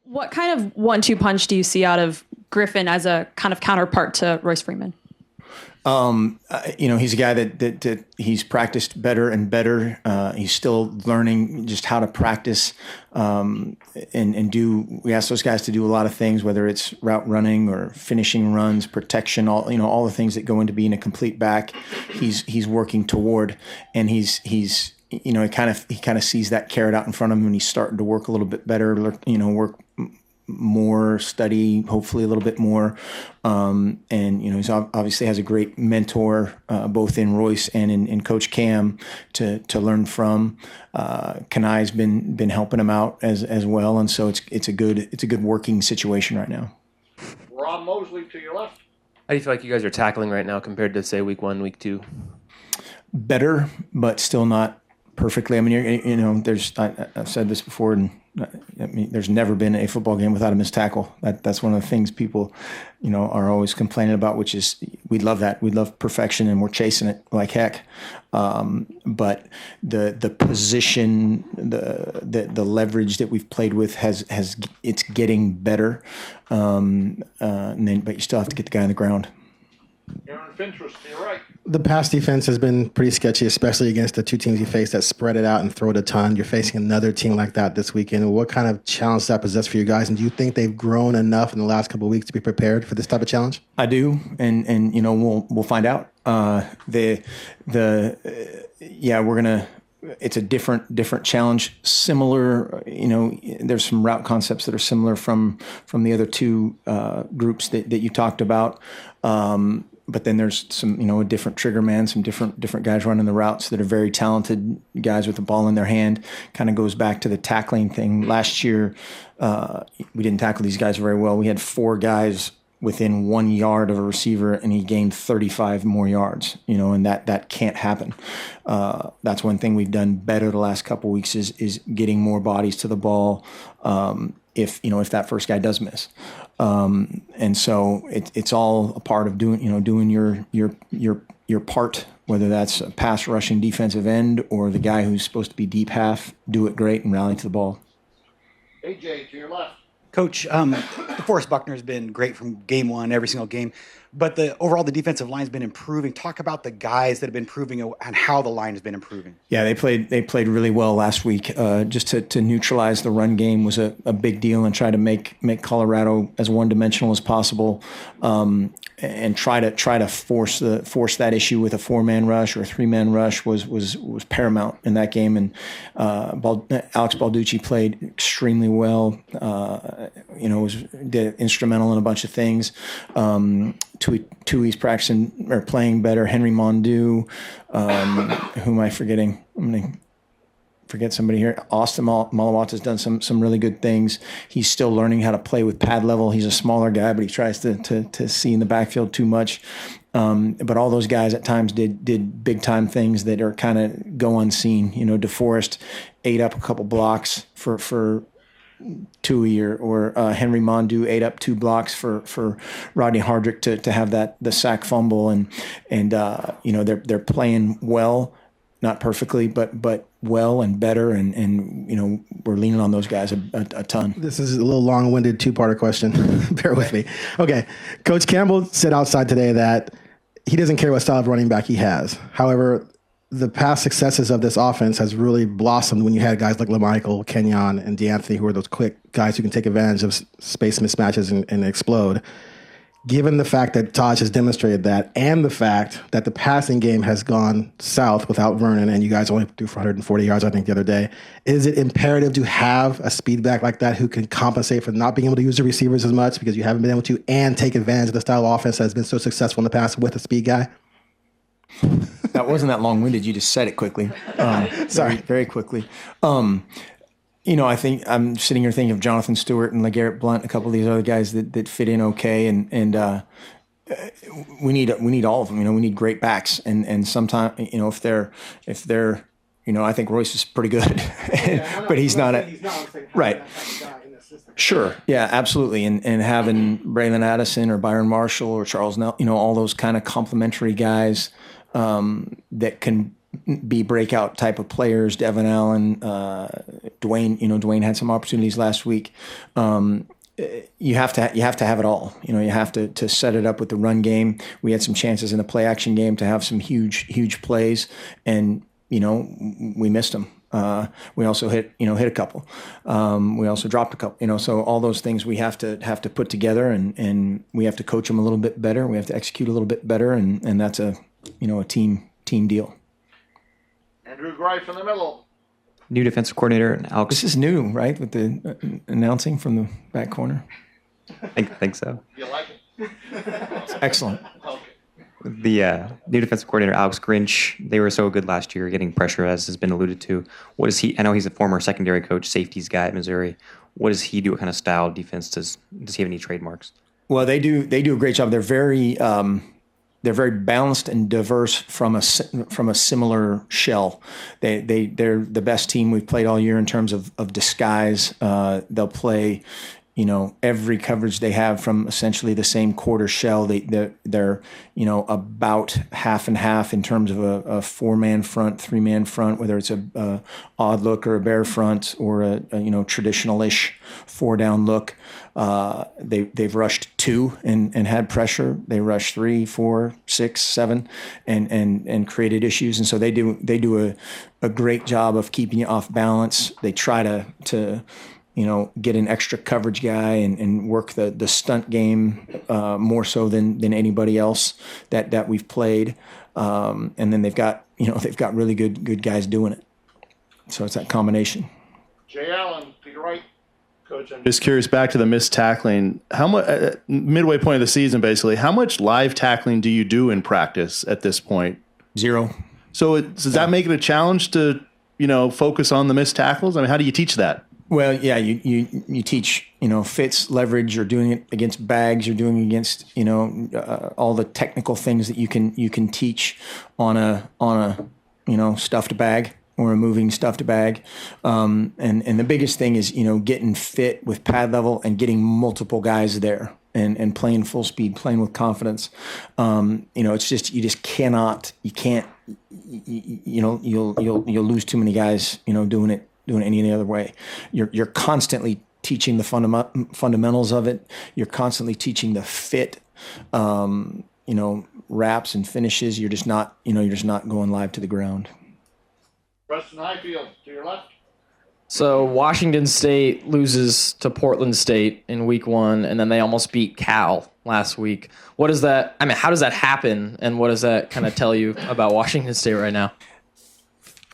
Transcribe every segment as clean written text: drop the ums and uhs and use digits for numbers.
What kind of 1-2 punch do you see out of Griffin as a kind of counterpart to Royce Freeman? He's a guy that he's practiced better and better. He's still learning just how to practice and do. We ask those guys to do a lot of things, whether it's route running or finishing runs, protection, all the things that go into being a complete back. He's working toward, and he kind of sees that carrot out in front of him, and he's starting to work a little bit better. Work more, study, hopefully a little bit more. And he's obviously has a great mentor, both in Royce and in Coach Cam to learn from. Kanai's been helping him out as well. And so it's a good working situation right now. Rob Mosley to your left. How do you feel like you guys are tackling right now compared to, say, week 1, week 2? Better, but still not perfectly. I mean, I've said this before, and there's never been a football game without a missed tackle. That's one of the things people, are always complaining about, which is we love that. We love perfection, and we're chasing it like heck. But the position, the leverage that we've played with it's getting better. But you still have to get the guy on the ground. Aaron Fintress to your right. The pass defense has been pretty sketchy, especially against the two teams you face that spread it out and throw it a ton. You're facing another team like that this weekend. What kind of challenge does that possess for you guys? And do you think they've grown enough in the last couple of weeks to be prepared for this type of challenge? I do, and we'll find out. We're gonna. It's a different challenge. Similar, there's some route concepts that are similar from the other two groups that you talked about. But then there's some, a different trigger man, some different guys running the routes that are very talented guys with the ball in their hand. Kind of goes back to the tackling thing. Last year, we didn't tackle these guys very well. We had 4 guys within 1 yard of a receiver, and he gained 35 more yards, and that can't happen. That's one thing we've done better the last couple of weeks is getting more bodies to the ball. If that first guy does miss. And so it's all a part of doing your part, whether that's a pass rushing defensive end or the guy who's supposed to be deep half, do it great and rally to the ball. AJ to your left. Coach, DeForest Buckner has been great from game 1, every single game, but the defensive line has been improving. Talk about the guys that have been improving and how the line has been improving. Yeah, they played really well last week. Just to neutralize the run game was a big deal, and try to make Colorado as one-dimensional as possible, and try to force that issue with a 4-man rush or a 3-man rush was paramount in that game. And Alex Balducci played extremely well. Did instrumental in a bunch of things. Tui's practicing or playing better. Henry Mondu, who am I forgetting? I'm going to forget somebody here. Austin Malawat has done some really good things. He's still learning how to play with pad level. He's a smaller guy, but he tries to see in the backfield too much. But all those guys at times did big time things that are kind of go unseen. DeForest ate up a couple blocks for Tui or Henry Mondu ate up 2 blocks for Rodney Hardrick to have the sack fumble, and they're playing well, not perfectly, but well and better, and we're leaning on those guys a ton. This is a little long-winded 2-parter question. Bear with me. Okay, Coach Campbell said outside today that he doesn't care what style of running back he has. However, the past successes of this offense has really blossomed when you had guys like LaMichael, Kenyon, and DeAnthony, who are those quick guys who can take advantage of space mismatches and explode. Given the fact that Taj has demonstrated that, and the fact that the passing game has gone south without Vernon, and you guys only threw for 140 yards, I think, the other day, is it imperative to have a speed back like that who can compensate for not being able to use the receivers as much because you haven't been able to, and take advantage of the style of offense that has been so successful in the past with a speed guy? That wasn't that long-winded. You just said it quickly. Sorry. Very quickly. I think I'm sitting here thinking of Jonathan Stewart and LeGarrette Blount, a couple of these other guys that fit in okay, and we need all of them. We need great backs, and sometimes if they're I think Royce is pretty good, but he's not right. Sure, yeah, absolutely, and having Braylon Addison or Byron Marshall or Charles Nell, all those kind of complementary guys that can be breakout type of players. Devin Allen, Dwayne had some opportunities last week. You have to have it all. You have to set it up with the run game. We had some chances in the play action game to have some huge plays, and we missed them. We also hit a couple. We also dropped a couple. So all those things we have to put together, and we have to coach them a little bit better. We have to execute a little bit better, and that's a team deal. Andrew Greif in the middle. New defensive coordinator, Alex. This is new, right? With the announcing from the back corner. I think so. You like it? It's excellent. Okay. The new defensive coordinator, Alex Grinch, they were so good last year, getting pressure, as has been alluded to. What is he? I know he's a former secondary coach, safeties guy at Missouri. What does he do? What kind of style defense does he have any trademarks? Well, they do a great job. They're very balanced and diverse from a similar shell. They're the best team we've played all year in terms of disguise. They'll play, every coverage they have from essentially the same quarter shell. They're about half and half in terms of a 4-man front, 3-man front, whether it's a odd look or a bear front or a traditional-ish 4-down look. They've rushed 2 and had pressure. They rushed 3, 4, 6, 7 and created issues. And so they do a great job of keeping you off balance. They try to get an extra coverage guy and work the stunt game more so than anybody else that we've played. And then they've got really good guys doing it. So it's that combination. Jay Allen to your right. Coach, I'm just curious, back to the missed tackling. How much midway point of the season, basically, how much live tackling do you do in practice at this point? 0. So does that make it a challenge to focus on the missed tackles? I mean, how do you teach that? Well, yeah, you teach fits, leverage. You're doing it against bags. You're doing it against all the technical things that you can teach on a stuffed bag or a moving stuffed bag. And the biggest thing is, getting fit with pad level and getting multiple guys there and playing full speed, playing with confidence. It's just, you can't, you'll lose too many guys, doing it any other way. You're constantly teaching the fundamentals of it. You're constantly teaching the fit, wraps and finishes. You're just not going live to the ground. Preston Highfield to your left. So Washington State loses to Portland State in week 1, and then they almost beat Cal last week. What is that? I mean, how does that happen, and what does that kind of tell you about Washington State right now?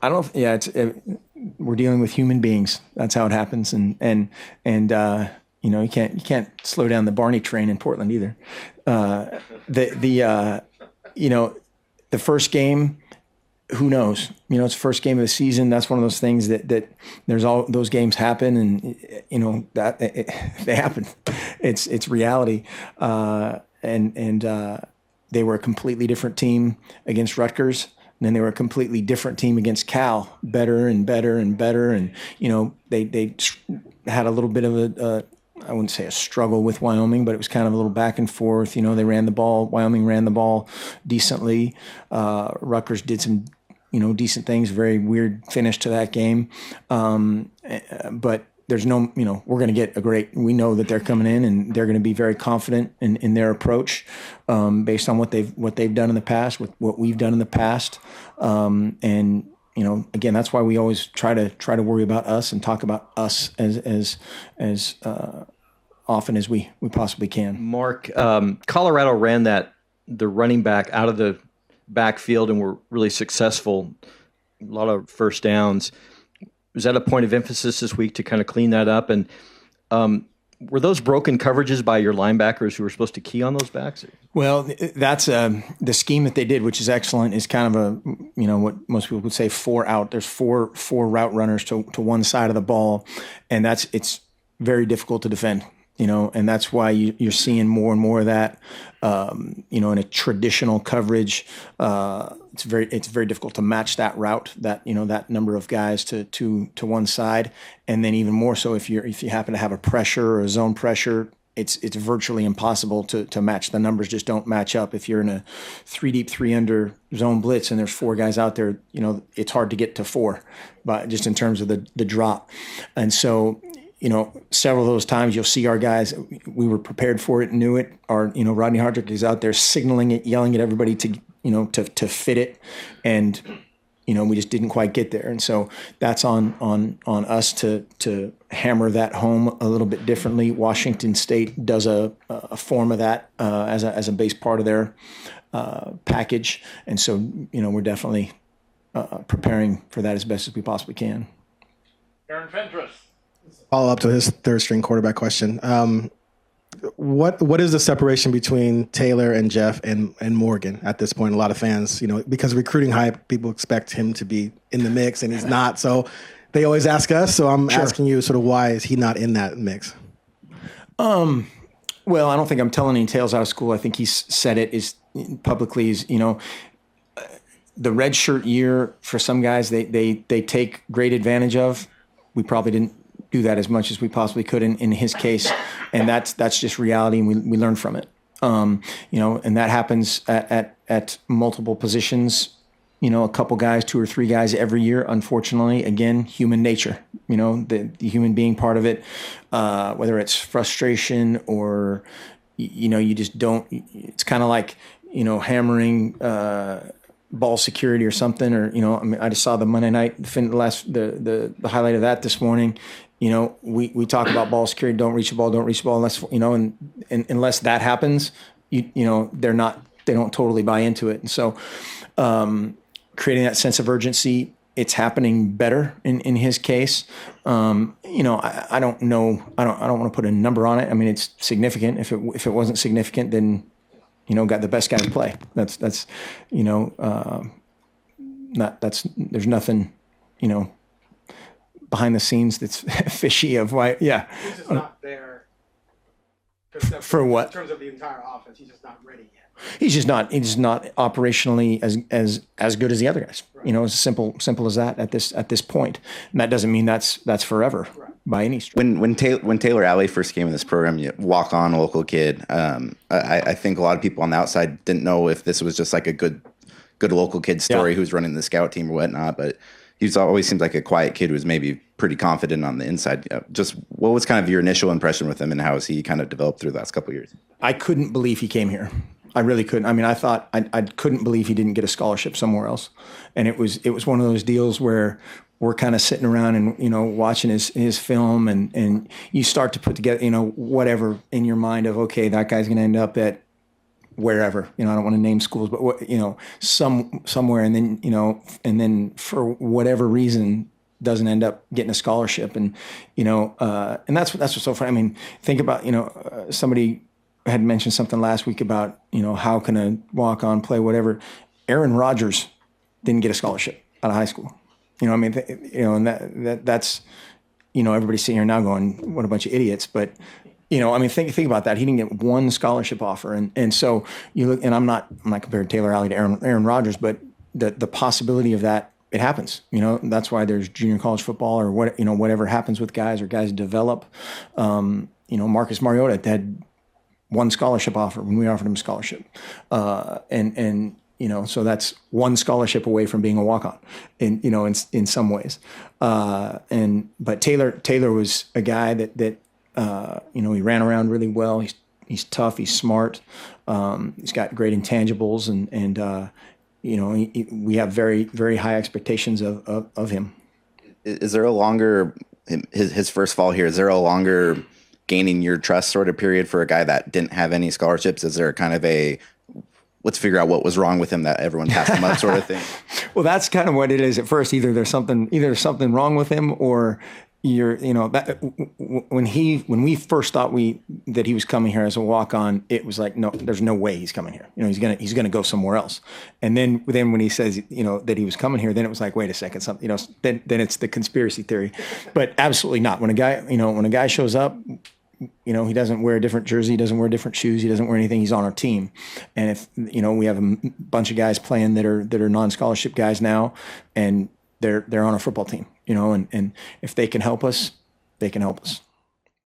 We're dealing with human beings. That's how it happens, and you can't slow down the Barney train in Portland either. The first game. Who knows? It's the first game of the season. That's one of those things that there's all those games happen, and they happen. It's reality. And they were a completely different team against Rutgers, and then they were a completely different team against Cal. Better and better and better, and they had a little bit of a I wouldn't say a struggle with Wyoming, but it was kind of a little back and forth. They ran the ball. Wyoming ran the ball decently. Rutgers did some decent things. Very weird finish to that game. But there's no, we're going to get we know that they're coming in and they're going to be very confident in their approach based on what they've done in the past, with what we've done in the past. And again, that's why we always try to worry about us and talk about us as often as we possibly can. Mark, Colorado ran the running back out of the backfield and were really successful. A lot of first downs. Was that a point of emphasis this week to kind of clean that up? And were those broken coverages by your linebackers who were supposed to key on those backs? Well, that's the scheme that they did, which is excellent, is kind of what most people would say 4 out. There's four route runners to one side of the ball, and it's very difficult to defend. And that's why you're seeing more and more of that. In a traditional coverage, it's very difficult to match that route, that number of guys to one side, and then even more so if you happen to have a pressure or a zone pressure it's virtually impossible to match. The numbers just don't match up. If you're in a 3 deep, 3 under zone blitz and there's 4 guys out there, it's hard to get to 4, but just in terms of the drop. And so, several of those times you'll see our guys, we were prepared for it, knew it. Rodney Hardrick is out there signaling it, yelling at everybody to fit it. And, we just didn't quite get there. And so that's on us to hammer that home a little bit differently. Washington State does a form of that as a base part of their package. And so, we're definitely preparing for that as best as we possibly can. Aaron Fentress. Follow up to his third string quarterback question. What is the separation between Taylor and Jeff and Morgan at this point? A lot of fans, because recruiting hype, people expect him to be in the mix and he's not. So they always ask us. So I'm asking you sort of why is he not in that mix? Well, I don't think I'm telling any tales out of school. I think he's said it publicly the red shirt year for some guys, they take great advantage of. We probably didn't do that as much as we possibly could in his case. And that's just reality, and we learn from it. And that happens at multiple positions, a couple guys, 2 or 3 guys every year, unfortunately. Again, human nature, the human being part of it, whether it's frustration or, you just don't, it's kind of like, hammering ball security or something, or, I just saw the Monday night, the highlight of that this morning. We talk about ball security, don't reach the ball unless, and unless that happens, they don't totally buy into it. And so, creating that sense of urgency, it's happening better in his case. I don't know. I don't want to put a number on it. I mean, it's significant. If it wasn't significant, then, got the best guy to play. There's nothing, behind the scenes that's fishy of why. Yeah. He's just not there. For what? In terms of the entire offense, he's just not ready yet. He's just not operationally as good as the other guys. Right. It's simple as that at this point. And that doesn't mean that's forever by any stretch. When Taylor Alley first came in this program, you walk on local kid. I think a lot of people on the outside didn't know if this was just like a good local kid story who's running the scout team or whatnot, but he's always seems like a quiet kid who was maybe pretty confident on the inside. Just what was kind of your initial impression with him, and how has he kind of developed through the last couple of years? I couldn't believe he came here. I really couldn't. I mean, I thought I couldn't believe he didn't get a scholarship somewhere else. And it was one of those deals where we're kind of sitting around and, watching his film and you start to put together, whatever in your mind of, okay, that guy's going to end up at wherever, I don't want to name schools, but somewhere. And then, for whatever reason doesn't end up getting a scholarship. And, and that's what's so funny. I mean, think about, somebody had mentioned something last week about, how can a walk-on play, whatever. Aaron Rodgers didn't get a scholarship out of high school. And that's, everybody's sitting here now going, what a bunch of idiots. But, think about that. He didn't get one scholarship offer. And so you look, and I'm not comparing Taylor Alley to Aaron Rodgers, but the possibility of that, it happens. That's why there's junior college football or whatever happens with guys, or guys develop. Marcus Mariota had one scholarship offer when we offered him a scholarship. So that's one scholarship away from being a walk-on in some ways. But Taylor was a guy that he ran around really well. He's tough. He's smart. He's got great intangibles, and we have very, very high expectations of him. Is there a longer his first fall here? Is there a longer gaining your trust sort of period for a guy that didn't have any scholarships? Is there kind of a let's figure out what was wrong with him that everyone passed him up sort of thing? Well, that's kind of what it is at first. Either there's something wrong with him, or when we first thought that he was coming here as a walk-on, it was like, no, there's no way he's coming here. He's gonna go somewhere else. And then when he says, that he was coming here, then it was like, wait a second, something, then it's the conspiracy theory. But absolutely not. When a guy shows up, he doesn't wear a different jersey, he doesn't wear different shoes, he doesn't wear anything. He's on our team. And if, we have a bunch of guys playing that are non-scholarship guys now, and they're on our football team, and if they can help us, they can help us.